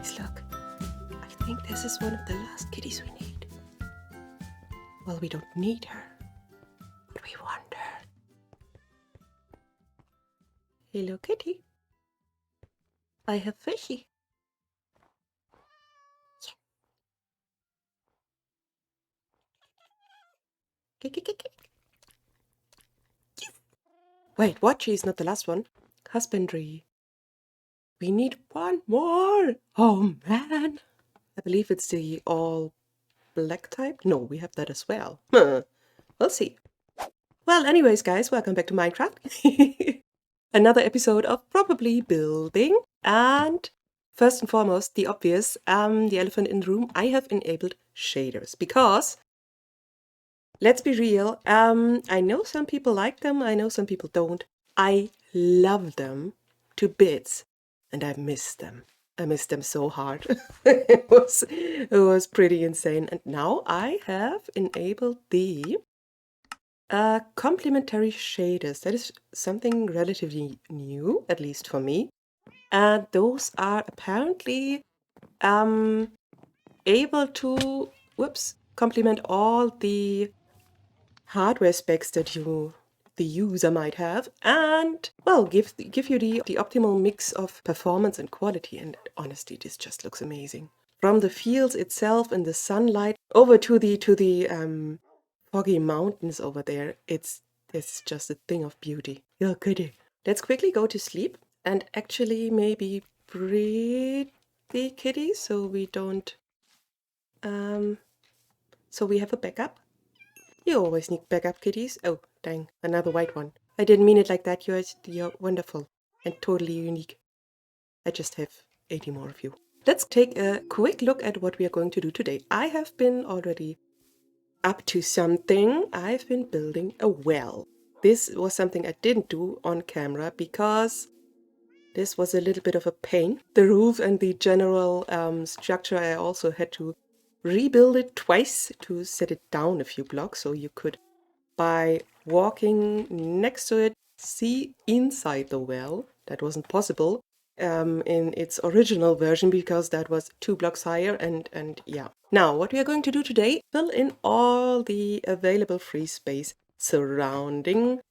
Guys, look. I think this is one of the last kitties we need. Well, we don't need her, but we want her. Hello, kitty. I have fishy. Wait, what? She's not the last one. Husbandry. We need one more. Oh, man. I believe it's the all black type. No, we have that as well. We'll see. Well, anyways, guys, welcome back to Minecraft. Another episode of probably building. And first and foremost, the obvious, the elephant in the room, I have enabled shaders because, let's be real, I know some people like them, I know some people don't. I love them to bits, and I miss them. I miss them so hard. It was pretty insane. And now I have enabled the complementary shaders. That is something relatively new, at least for me. And those are apparently able to, complement all the hardware specs that the user might have, and well, give you the optimal mix of performance and quality. And honestly, this just looks amazing. From the fields itself and the sunlight over to the foggy mountains over there, it's just a thing of beauty. Oh, goody. Let's quickly go to sleep and actually maybe breed the kitties so we don't so we have a backup. You always need backup kitties. Oh, dang, another white one. I didn't mean it like that. You're wonderful and totally unique. I just have 80 more of you. Let's take a quick look at what we are going to do today. I have been already up to something. I've been building a well. This was something I didn't do on camera because this was a little bit of a pain. The roof and the general structure, I also had to rebuild it twice to set it down a few blocks, so you could, by walking next to it, see inside the well. That wasn't possible in its original version because that was 2 blocks higher, and yeah. Now, what we are going to do today, fill in all the available free space surrounding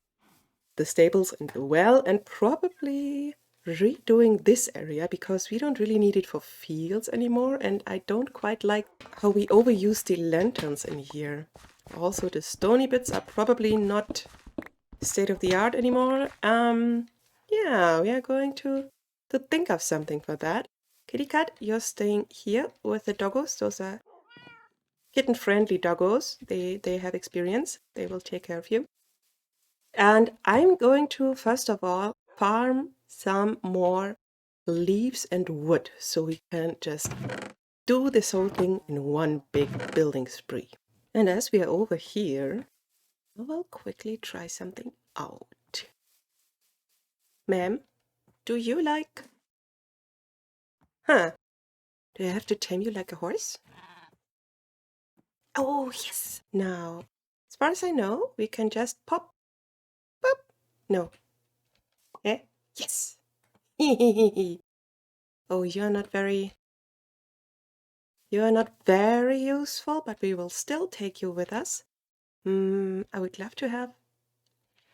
the stables and the well, and probably redoing this area because we don't really need it for fields anymore, and I don't quite like how we overuse the lanterns in here. Also, the stony bits are probably not state-of-the-art anymore. Yeah, we are going to think of something for that. Kitty cat, you're staying here with the doggos. Those are kitten-friendly doggos. They have experience. They will take care of you. And I'm going to, first of all, farm some more leaves and wood so we can just do this whole thing in one big building spree. And as we are over here, I will quickly try something out. Ma'am, do you like... Huh? Do I have to tame you like a horse? Oh, yes! Now, as far as I know, we can just pop. Pop! No. Eh? Yes! Oh, you're not very useful, but we will still take you with us. I would love to have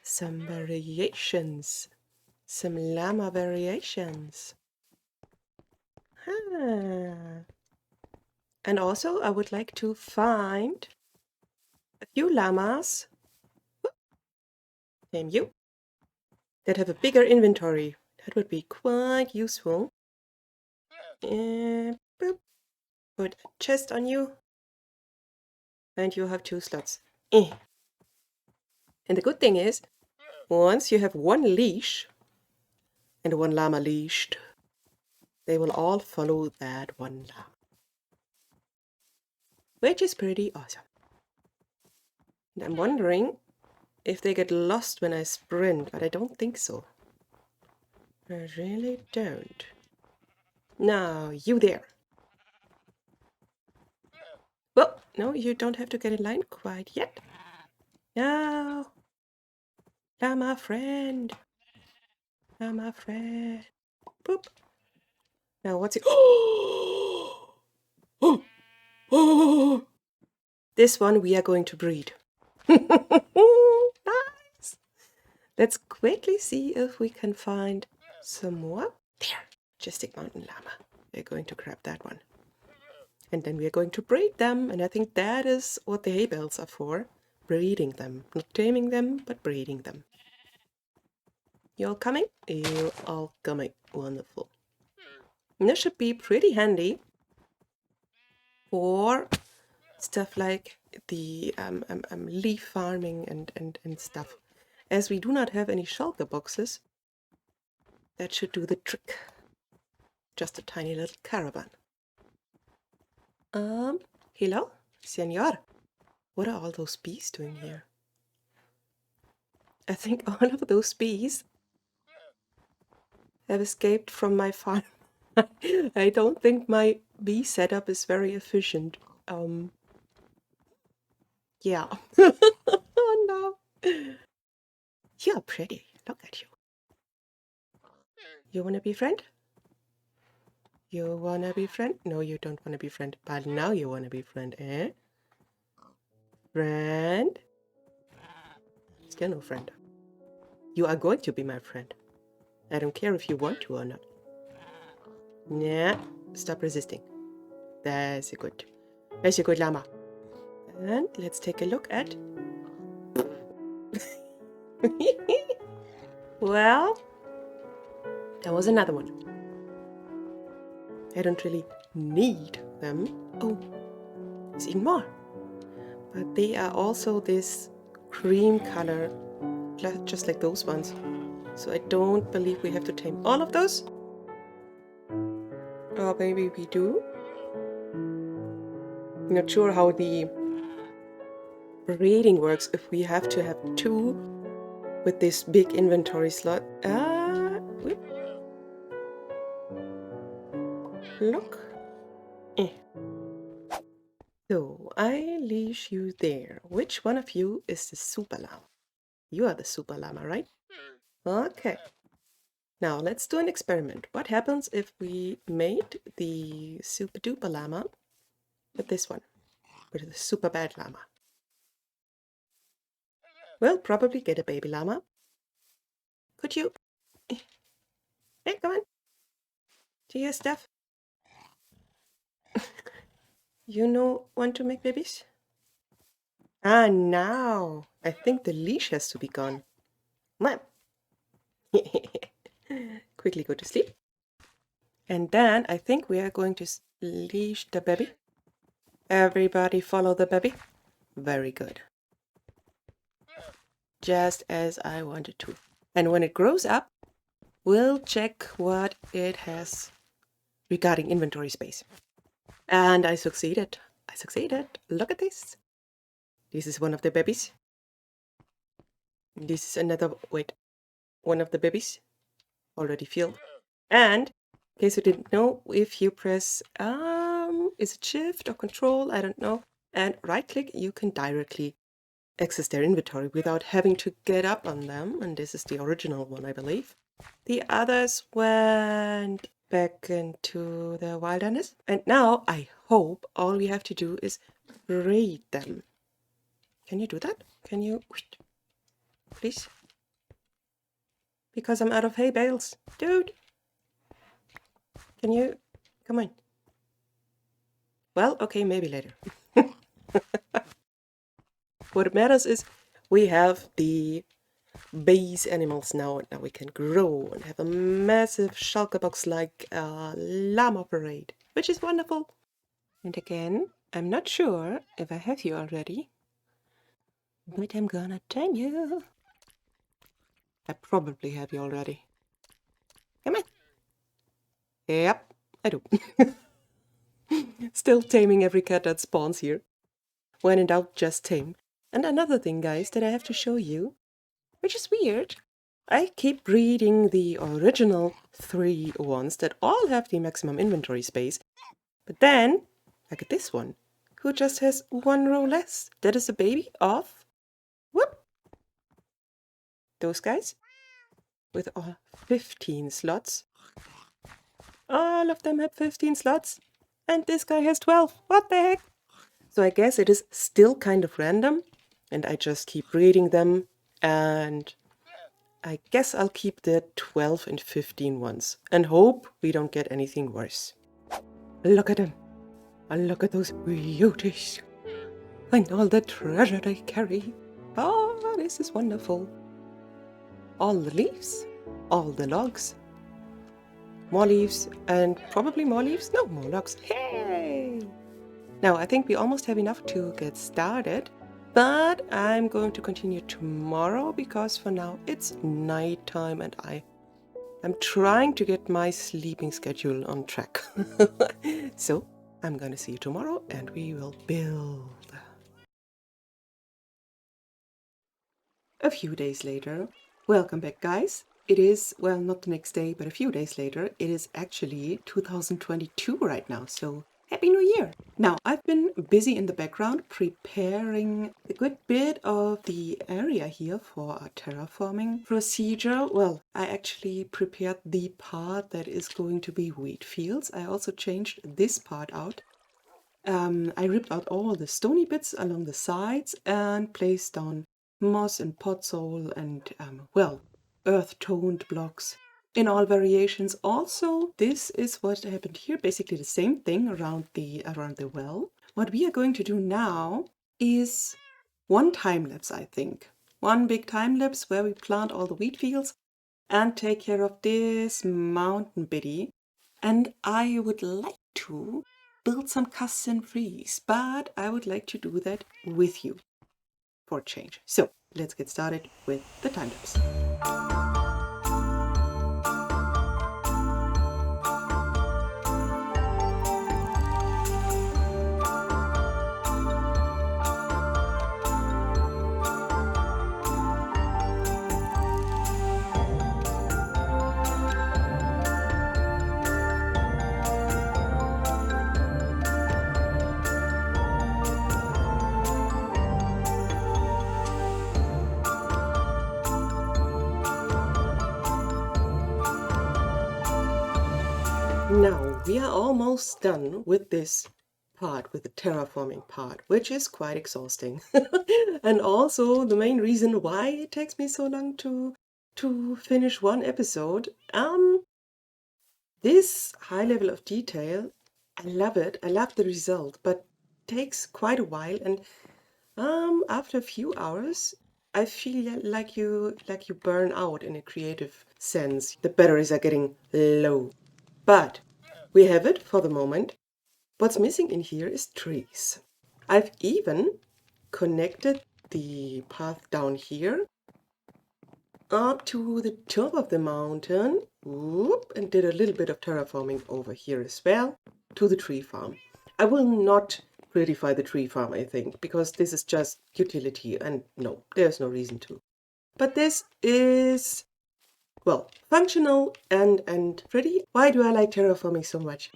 some variations. Some llama variations. And also, I would like to find a few llamas, name you, that have a bigger inventory. That would be quite useful. And boop. Put a chest on you. And you have 2 slots. And the good thing is, once you have 1 leash and 1 llama leashed, they will all follow that 1 llama. Which is pretty awesome. And I'm wondering if they get lost when I sprint, but I don't think so. I really don't. Now, you there. Well, no, you don't have to get in line quite yet. No. Llama friend. Llama friend. Boop. Now, what's it? Oh! This one we are going to breed. Nice! Let's quickly see if we can find some more. There, majestic mountain llama. We're going to grab that one. And then we are going to breed them. And I think that is what the hay bales are for. Breeding them. Not taming them, but breeding them. You all coming? You all coming. Wonderful. And this should be pretty handy for stuff like the leaf farming and stuff. As we do not have any shulker boxes, that should do the trick. Just a tiny little caravan. Hello, senor. What are all those bees doing here? I think all of those bees have escaped from my farm. I don't think my bee setup is very efficient. Yeah. Oh no. You're pretty. Look at you. You wanna be friend? You wanna be friend? No, you don't wanna be friend. But now you wanna be friend, eh? Friend? You're no friend. You are going to be my friend. I don't care if you want to or not. Yeah, stop resisting. That's a good llama. And let's take a look at... Well, there was another one. I don't really need them. Oh, there's even more. But they are also this cream color, just like those ones. So I don't believe we have to tame all of those. Or maybe we do. Not sure how the breeding works if we have to have 2 with this big inventory slot. Whoop. Look. So I leash you there. Which one of you is the super llama? You are the super llama, right? Okay. Now let's do an experiment. What happens if we made the super duper llama with this one? With the super bad llama? We'll probably get a baby llama. Could you? Hey, come on. Do you hear stuff? You want to make babies? Ah, now. I think the leash has to be gone. Come on. Quickly go to sleep. And then I think we are going to leash the baby. Everybody follow the baby. Very good. Just as I wanted to. And when it grows up, we'll check what it has regarding inventory space. And I succeeded. I succeeded. Look at this. This is one of the babies. This is another, one of the babies. Already filled. And, in case you didn't know, if you press, is it Shift or Control? I don't know. And right click, you can directly access their inventory without having to get up on them. And this is the original one, I believe. The others went back into the wilderness. And now I hope all we have to do is raid them. Can you do that? Can you? Please? Because I'm out of hay bales. Dude! Can you? Come on. Well, okay, maybe later. What matters is we have the base animals now. Now we can grow and have a massive shulker box like a llama parade, which is wonderful. And again, I'm not sure if I have you already, but I'm gonna tame you. I probably have you already. Come on. Yep, I do. Still taming every cat that spawns here. When in doubt, just tame. And another thing, guys, that I have to show you, which is weird. I keep breeding the original 3 ones that all have the maximum inventory space. But then, look at this one, who just has 1 row less. That is a baby of, whoop, those guys with 15 slots. All of them have 15 slots. And this guy has 12. What the heck? So I guess it is still kind of random, and I just keep reading them, and I guess I'll keep the 12 and 15 ones and hope we don't get anything worse. Look at them. Look at those beauties and all the treasure they carry. Oh, this is wonderful. All the leaves, all the logs, more leaves, and probably more leaves. No, more logs. Hey! Now, I think we almost have enough to get started, but I'm going to continue tomorrow because for now it's nighttime and I'm trying to get my sleeping schedule on track. So, I'm going to see you tomorrow and we will build. A few days later. Welcome back, guys. It is, well, not the next day, but a few days later. It is actually 2022 right now, so Happy New Year! Now, I've been busy in the background preparing a good bit of the area here for our terraforming procedure. Well, I actually prepared the part that is going to be wheat fields. I also changed this part out. I ripped out all the stony bits along the sides and placed down moss and podzol and, well, earth-toned blocks in all variations. Also, this is what happened here, basically the same thing around the well. What we are going to do now is one time lapse, I think. One big time lapse where we plant all the wheat fields and take care of this mountain biddy. And I would like to build some custom trees, but I would like to do that with you for a change. So let's get started with the time lapse. Now we are almost done with this part, with the terraforming part, which is quite exhausting. And also the main reason why it takes me so long to finish one episode. This high level of detail, I love it. I love the result, but it takes quite a while, and after a few hours I feel like you burn out in a creative sense. The batteries are getting low. But we have it for the moment. What's missing in here is trees. I've even connected the path down here up to the top of the mountain, whoop, and did a little bit of terraforming over here as well to the tree farm. I will not prettify the tree farm, I think, because this is just utility, and no, there's no reason to. But this is, well, functional and pretty. Why do I like terraforming so much?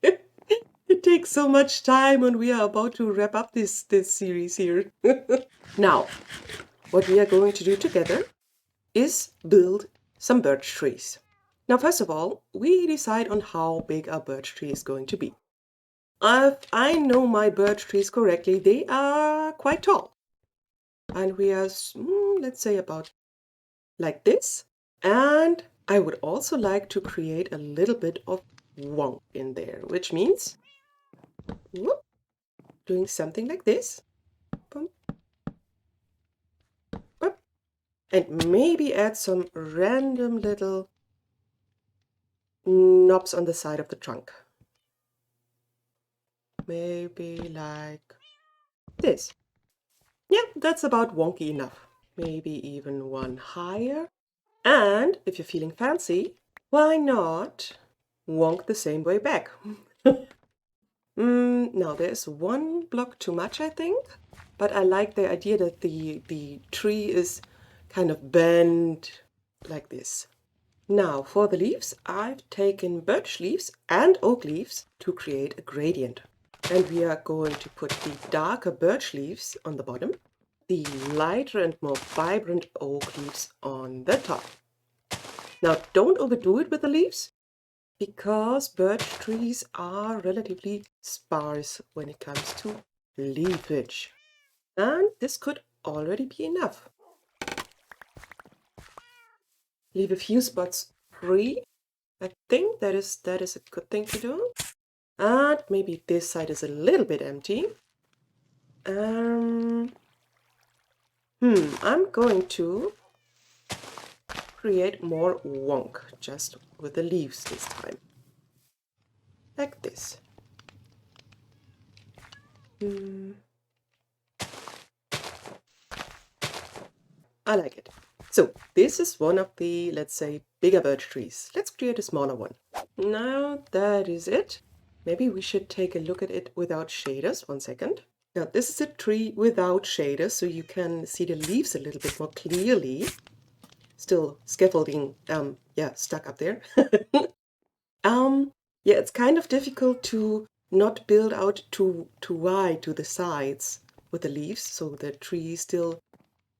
It takes so much time, and we are about to wrap up this series here. Now, what we are going to do together is build some birch trees. Now, first of all, we decide on how big our birch tree is going to be. If I know my birch trees correctly, they are quite tall. And we are, let's say, about like this. And I would also like to create a little bit of wonk in there, which means whoop, doing something like this. Boom, boop, and maybe add some random little knobs on the side of the trunk. Maybe like this. Yeah, that's about wonky enough. Maybe even one higher. And if you're feeling fancy, why not wonk the same way back? Now there's one block too much, I think, but I like the idea that the tree is kind of bent like this. Now for the leaves, I've taken birch leaves and oak leaves to create a gradient. And we are going to put the darker birch leaves on the bottom, the lighter and more vibrant oak leaves on the top. Now don't overdo it with the leaves. because birch trees are relatively sparse when it comes to leafage. And this could already be enough. Leave a few spots free. I think that is a good thing to do. And maybe this side is a little bit empty. I'm going to create more wonk, just with the leaves this time. Like this. I like it. So this is one of the, let's say, bigger birch trees. Let's create a smaller one. Now that is it. Maybe we should take a look at it without shaders. 1 second. Now this is a tree without shaders, so you can see the leaves a little bit more clearly. Still scaffolding, stuck up there. Yeah, it's kind of difficult to not build out too wide to the sides with the leaves, so the tree still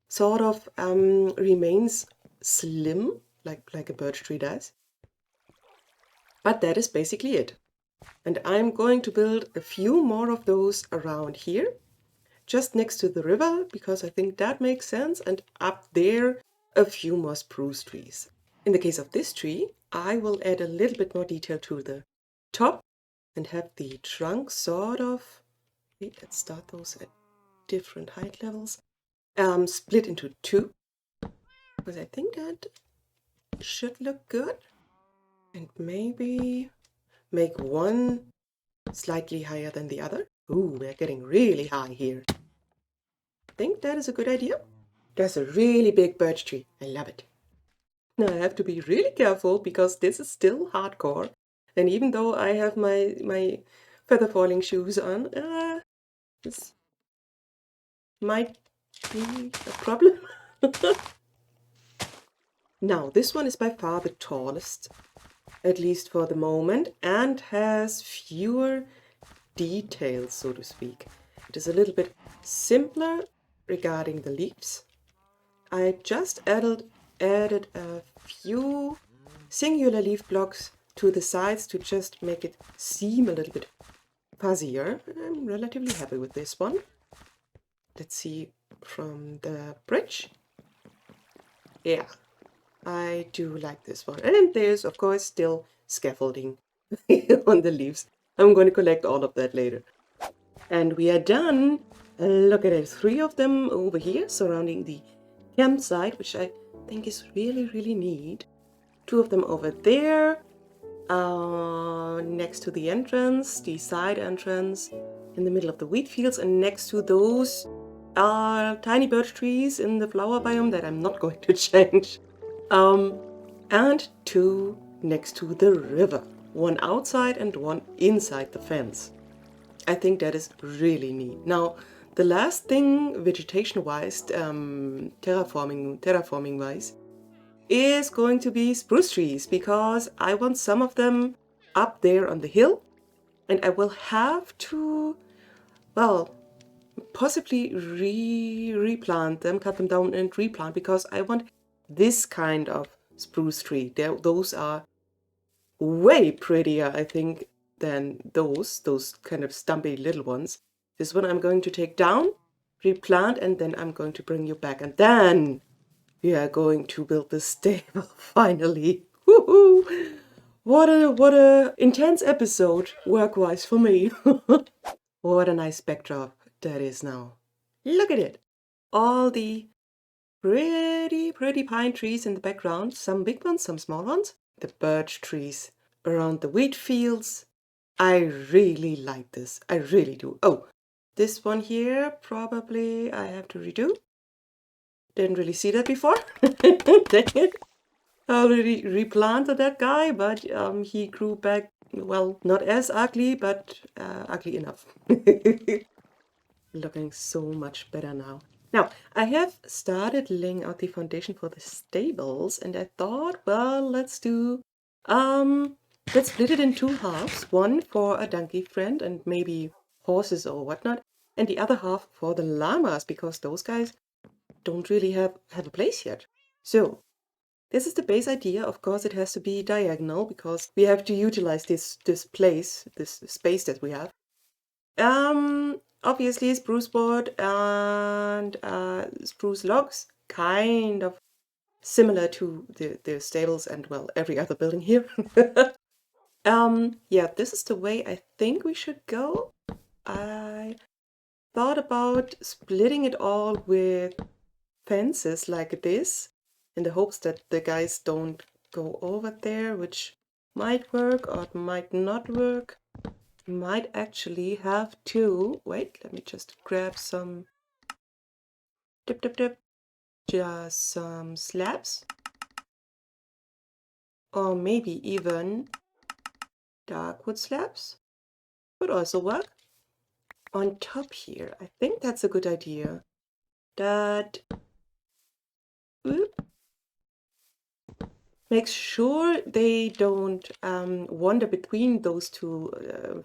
sort of remains slim, like a birch tree does. But that is basically it. And I'm going to build a few more of those around here, just next to the river, because I think that makes sense, and up there a few more spruce trees. In the case of this tree, I will add a little bit more detail to the top and have the trunk sort of, wait, let's start those at different height levels, split into two, because I think that should look good. And maybe make one slightly higher than the other. Ooh, we're getting really high here. I think that is a good idea. That's a really big birch tree. I love it. Now I have to be really careful because this is still hardcore. And even though I have my feather falling shoes on, this might be a problem. Now, this one is by far the tallest, at least for the moment, and has fewer details, so to speak. It is a little bit simpler regarding the leaves. I just added a few singular leaf blocks to the sides to just make it seem a little bit fuzzier. I'm relatively happy with this one. Let's see from the bridge. Yeah, I do like this one. And there's, of course, still scaffolding on the leaves. I'm going to collect all of that later. And we are done. Look at it, 3 of them over here surrounding the campsite, which I think is really, really neat. 2 of them over there, next to the entrance, the side entrance, in the middle of the wheat fields, and next to those are tiny birch trees in the flower biome that I'm not going to change. And 2 next to the river, 1 outside and 1 inside the fence. I think that is really neat. Now, the last thing, vegetation-wise, terraforming-wise, is going to be spruce trees, because I want some of them up there on the hill, and I will have to, well, possibly replant them, cut them down and replant, because I want this kind of spruce tree. Those are way prettier, I think, than those kind of stumpy little ones. This one I'm going to take down, replant, and then I'm going to bring you back. And then we are going to build the stable, finally. Woohoo! What a intense episode, work-wise, for me. What a nice backdrop that is now. Look at it. All the pretty pine trees in the background. Some big ones, some small ones. The birch trees around the wheat fields. I really like this. I really do. Oh, this one here, probably I have to redo. Didn't really see that before. Dang it. I already replanted that guy, but he grew back, well, not as ugly, but ugly enough. Looking so much better now. Now, I have started laying out the foundation for the stables, and I thought, well, let's split it in 2 halves. One for a donkey friend and maybe horses or whatnot, and the other half for the llamas, because those guys don't really have a place yet. So, This is the base idea. Of course, it has to be diagonal because we have to utilize this space that we have. Obviously spruce board and spruce logs, kind of similar to the stables and, well, every other building here. Yeah, this is the way I think we should go. I thought about splitting it all with fences like this, in the hopes that the guys don't go over there, which might work or it might not work. Might actually have to wait. Let me just grab some just some slabs, or maybe even dark wood slabs would also work on top here. I think that's a good idea. That makes sure they don't wander between those two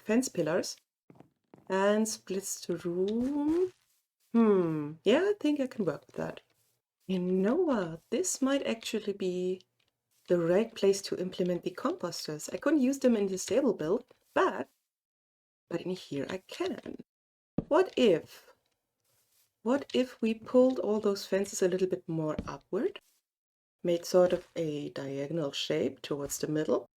fence pillars and splits the room. Yeah, I think I can work with that. You know what? This might actually be the right place to implement the composters. I couldn't use them in the stable build, but in here I can. What if we pulled all those fences a little bit more upward, made sort of a diagonal shape towards the middle?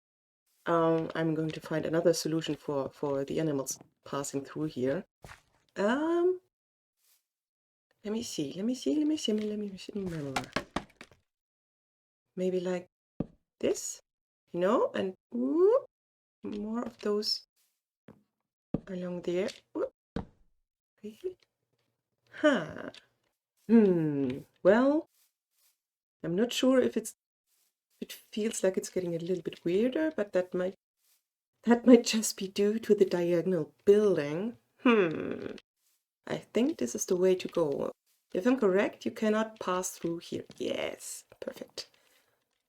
I'm going to find another solution for the animals passing through here. Let me see. Maybe like this, and more of those along there. Really? Huh. Well, I'm not sure if it feels like it's getting a little bit weirder, but that might just be due to the diagonal building. I think this is the way to go. If I'm correct, you cannot pass through here. Yes, perfect.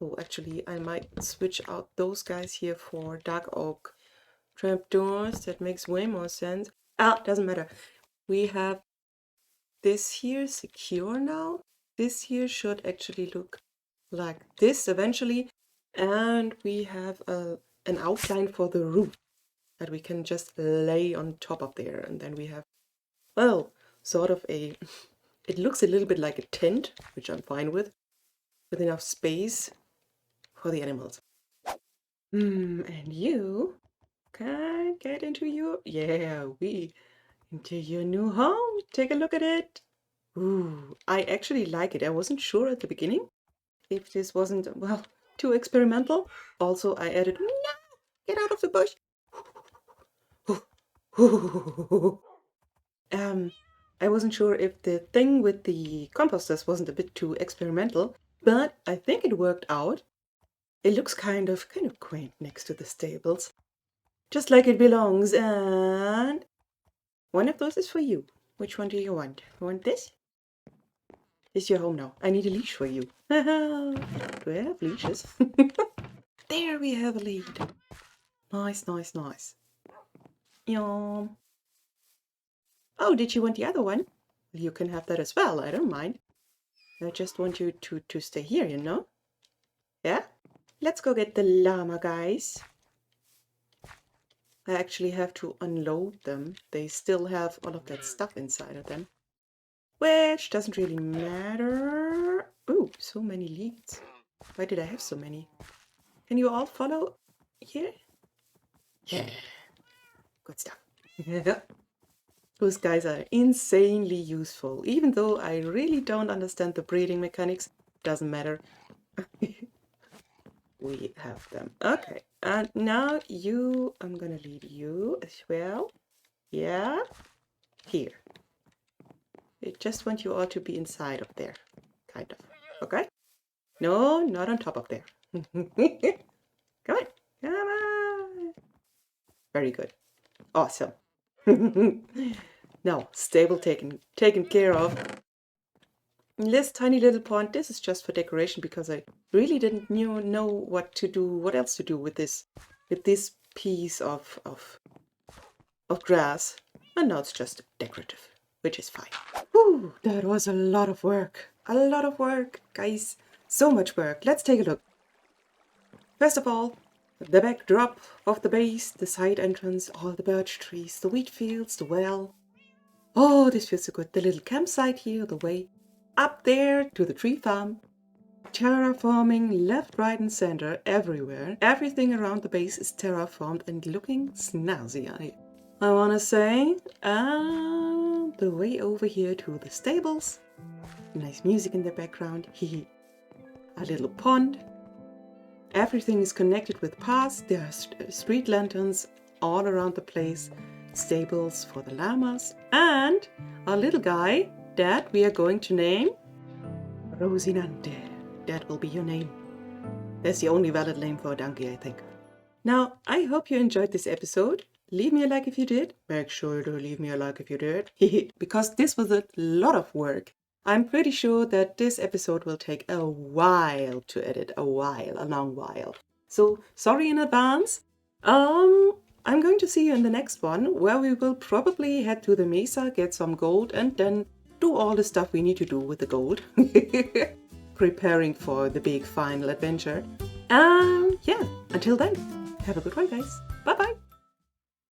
Oh, actually, I might switch out those guys here for dark oak trapdoors. That makes way more sense. Doesn't matter. We have this here secure now. This here should actually look like this eventually. And we have an outline for the roof that we can just lay on top of there. And then we have, well, sort of a, it looks a little bit like a tent, which I'm fine with enough space for the animals. And you can get into your, into your new home. Take a look at it. Ooh, I actually like it. I wasn't sure at the beginning if this wasn't, well, too experimental. Also, I added, no, get out of the bush. I wasn't sure if the thing with the composters wasn't a bit too experimental, but I think it worked out. It looks kind of quaint next to the stables, just like it belongs. And one of those is for you. Which one do you want? You want this? This is your home now. I need a leash for you. Do I have leashes? There we have a lead. Nice. Yum. Oh, did you want the other one? You can have that as well. I don't mind. I just want you to stay here, Yeah? Let's go get the llama, guys. I actually have to unload them. They still have all of that stuff inside of them, which doesn't really matter. Ooh, so many leads. Why did I have so many? Can you all follow here? Yeah. Good stuff. Those guys are insanely useful. Even though I really don't understand the breeding mechanics, doesn't matter. We have them. Okay, and now you, I'm gonna lead you as well. Yeah, here. I just want you all to be inside of there, kind of. Okay? No, not on top of there. Come on. Very good. Awesome. Now, stable taken care of. This tiny little pond, this is just for decoration because I really didn't know what else to do with this piece of grass. And now it's just decorative, which is fine. Whew, that was a lot of work. A lot of work, guys. So much work. Let's take a look. First of all, the backdrop of the base, the side entrance, all the birch trees, the wheat fields, the well. Oh, this feels so good. The little campsite here, the way up there to the tree farm. Terraforming left, right and center everywhere. Everything around the base is terraformed and looking snazzy. I wanna say, the way over here to the stables. Nice music in the background. A little pond. Everything is connected with paths. There are street lanterns all around the place. Stables for the llamas. And a little guy that we are going to name 𝗕𝗓𝗏𝗧. That will be your name. That's the only valid name for a donkey, I think. Now, I hope you enjoyed this episode. Leave me a like if you did. Make sure to leave me a like if you did. Because this was a lot of work. I'm pretty sure that this episode will take a while to edit. A long while. So, sorry in advance. I'm going to see you in the next one, where we will probably head to the mesa, get some gold, and then do all the stuff we need to do with the gold. Preparing for the big final adventure. Yeah, until then, have a good one, guys. Bye-bye.